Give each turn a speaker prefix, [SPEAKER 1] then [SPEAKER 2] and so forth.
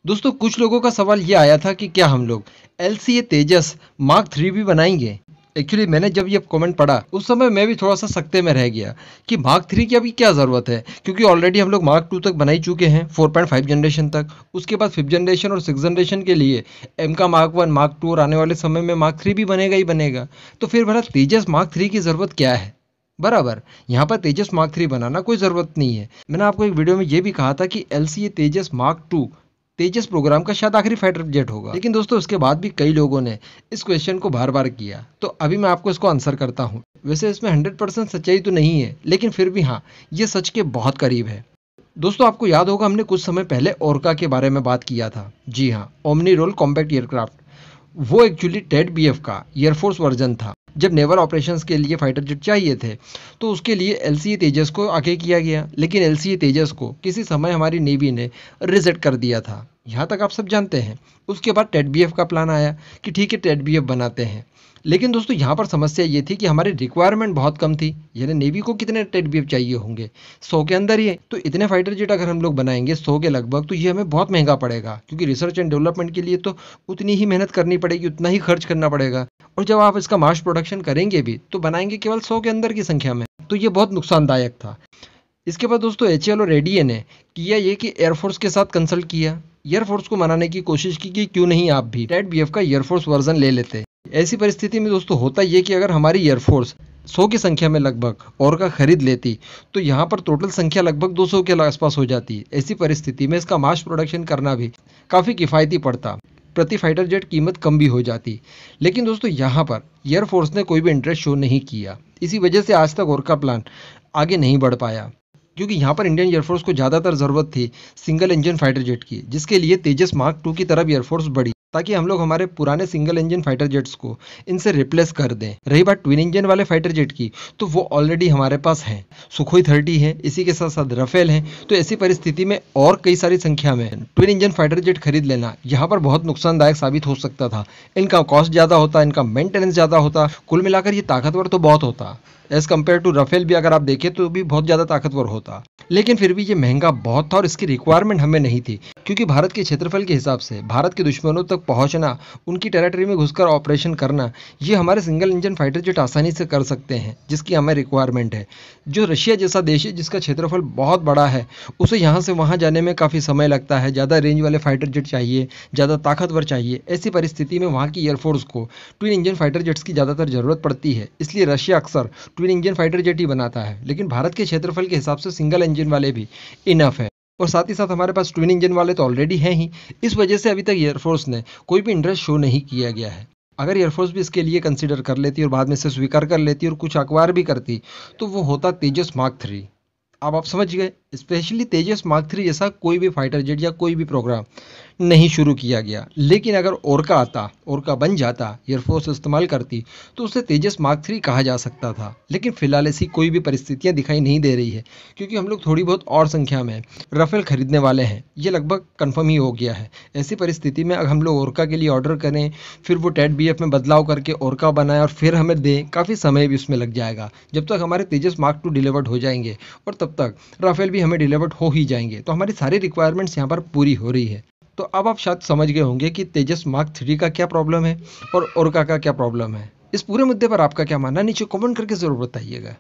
[SPEAKER 1] दोस्तों कुछ लोगों का सवाल ये आया था कि क्या हम लोग LCA तेजस मार्क 3 भी बनाएंगे। एक्चुअली मैंने जब ये कमेंट पढ़ा उस समय मैं भी थोड़ा सा सकते में रह गया कि मार्क 3 की अभी क्या ज़रूरत है, क्योंकि ऑलरेडी हम लोग मार्क 2 तक बना ही चुके हैं 4.5 जनरेशन तक। उसके बाद 5th जनरेशन और 6th जनरेशन के लिए एम का मार्क 1 मार्क 2 और आने वाले समय में मार्क 3 भी बनेगा ही बनेगा। तो फिर भला तेजस मार्क 3 की ज़रूरत क्या है? बराबर, यहाँ पर तेजस मार्क 3 बनाना कोई ज़रूरत नहीं है। मैंने आपको एक वीडियो में ये भी कहा था कि LCA तेजस मार्क 2 तेजस प्रोग्राम का शायद आखिरी फाइटर जेट होगा। लेकिन दोस्तों उसके बाद भी कई लोगों ने इस क्वेश्चन को बार बार किया, तो अभी मैं आपको इसको आंसर करता हूँ। वैसे इसमें 100% सच्चाई तो नहीं है, लेकिन फिर भी हाँ, ये सच के बहुत करीब है। दोस्तों आपको याद होगा हमने कुछ समय पहले ओरका के बारे में बात किया था। जी हाँ, ओमनी रोल कॉम्पैक्ट एयरक्राफ्ट। वो एक्चुअली टेड BF का एयरफोर्स वर्जन था। जब नेवल ऑपरेशंस के लिए फाइटर जेट चाहिए थे तो उसके लिए LCA तेजस को आगे किया गया, लेकिन LCA तेजस को किसी समय हमारी नेवी ने रिजेक्ट कर दिया था। यहाँ तक आप सब जानते हैं। उसके बाद टेड BF का प्लान आया कि ठीक है टेड BF बनाते हैं। लेकिन दोस्तों यहाँ पर समस्या ये थी कि हमारी रिक्वायरमेंट बहुत कम थी। यानी नेवी को कितने टेड BF चाहिए होंगे? 100 के अंदर ही है। तो इतने फाइटर जेट अगर हम लोग बनाएंगे 100 के लगभग, तो ये हमें बहुत महंगा पड़ेगा, क्योंकि रिसर्च एंड डेवलपमेंट के लिए तो उतनी ही मेहनत करनी पड़ेगी, उतना ही खर्च करना पड़ेगा। और जब आप इसका मास प्रोडक्शन करेंगे भी तो बनाएंगे केवल 100 के अंदर की संख्या में, तो ये बहुत नुकसानदायक था। इसके बाद दोस्तों HAL और ADA ने किया ये कि एयरफोर्स के साथ कंसल्ट किया, एयरफोर्स को मनाने की कोशिश की कि क्यों नहीं आप भी टेड BF का एयरफोर्स वर्जन ले लेते। ऐसी परिस्थिति में दोस्तों होता ये कि अगर हमारी एयरफोर्स 100 की संख्या में लगभग और का खरीद लेती तो यहाँ पर टोटल संख्या लगभग 200 के आसपास हो जाती। ऐसी परिस्थिति में इसका मास प्रोडक्शन करना भी काफ़ी किफ़ायती पड़ता, प्रति फाइटर जेट कीमत कम भी हो जाती। लेकिन दोस्तों यहाँ पर एयरफोर्स ने कोई भी इंटरेस्ट शो नहीं किया। इसी वजह से आज तक और का प्लान आगे नहीं बढ़ पाया, क्योंकि यहाँ पर इंडियन एयरफोर्स को ज़्यादातर ज़रूरत थी सिंगल इंजन फाइटर जेट की, जिसके लिए तेजस मार्क 2 की तरफ एयरफोर्स बढ़ी, ताकि हम लोग हमारे पुराने सिंगल इंजन फाइटर जेट्स को इनसे रिप्लेस कर दें। रही बात ट्विन इंजन वाले फाइटर जेट की, तो वो ऑलरेडी हमारे पास हैं। सुखोई 30 है, इसी के साथ साथ राफेल हैं। तो ऐसी परिस्थिति में और कई सारी संख्या में ट्विन इंजन फाइटर जेट खरीद लेना यहाँ पर बहुत नुकसानदायक साबित हो सकता था। इनका कॉस्ट ज़्यादा होता, इनका मेंटेनेंस ज़्यादा होता, कुल मिलाकर ये ताकतवर तो बहुत होता। एज़ कम्पेयर टू राफेल भी अगर आप देखें तो भी बहुत ज़्यादा ताकतवर होता, लेकिन फिर भी ये महंगा बहुत था और इसकी रिक्वायरमेंट हमें नहीं थी, क्योंकि भारत के क्षेत्रफल के हिसाब से भारत के दुश्मनों तक पहुंचना, उनकी टेरिटरी में घुसकर ऑपरेशन करना, ये हमारे सिंगल इंजन फाइटर जेट आसानी से कर सकते हैं, जिसकी हमें रिक्वायरमेंट है। जो रशिया जैसा देश है जिसका क्षेत्रफल बहुत बड़ा है, उसे यहाँ से वहाँ जाने में काफ़ी समय लगता है, ज़्यादा रेंज वाले फाइटर जेट चाहिए, ज़्यादा ताकतवर चाहिए। ऐसी परिस्थिति में वहाँ की एयरफोर्स को ट्विन इंजन फाइटर जेट्स की ज़्यादातर ज़रूरत पड़ती है, इसलिए रशिया अक्सर ट्विन इंजन फाइटर जेट ही बनाता है। लेकिन भारत के क्षेत्रफल के हिसाब से सिंगल इंजन वाले भी इनफ है, और साथ ही साथ हमारे पास ट्विन इंजन वाले तो ऑलरेडी हैं ही। इस वजह से अभी तक एयरफोर्स ने कोई भी इंटरेस्ट शो नहीं किया गया है। अगर एयरफोर्स भी इसके लिए कंसीडर कर लेती और बाद में इसे स्वीकार कर लेती और कुछ अखबार भी करती, तो वो होता तेजस मार्क 3। अब आप समझ गए, स्पेशली तेजस मार्क 3 जैसा कोई भी फाइटर जेट या कोई भी प्रोग्राम नहीं शुरू किया गया। लेकिन अगर ओरका आता, ओरका बन जाता, एयरफोर्स इस्तेमाल करती, तो उसे तेजस मार्क 3 कहा जा सकता था। लेकिन फिलहाल ऐसी कोई भी परिस्थितियां दिखाई नहीं दे रही है, क्योंकि हम लोग थोड़ी बहुत और संख्या में राफेल खरीदने वाले हैं। ये लगभग कन्फर्म ही हो गया है। ऐसी परिस्थिति में अगर हम लोग ओरका के लिए ऑर्डर करें, फिर वो टेड BF में बदलाव करके ओरका बनाए और फिर हमें दें, काफ़ी समय भी उसमें लग जाएगा, जब तक हमारे तेजस मार्क 2 डिलीवर्ड हो जाएंगे, और तब तक राफेल भी हमें डिलीवर्ड हो ही जाएंगे। तो हमारी सारी रिक्वायरमेंट्स यहाँ पर पूरी हो रही है। तो अब आप शायद समझ गए होंगे कि तेजस मार्क 3 का क्या प्रॉब्लम है और ओरका का क्या प्रॉब्लम है। इस पूरे मुद्दे पर आपका क्या मानना है, नीचे कमेंट करके ज़रूर बताइएगा।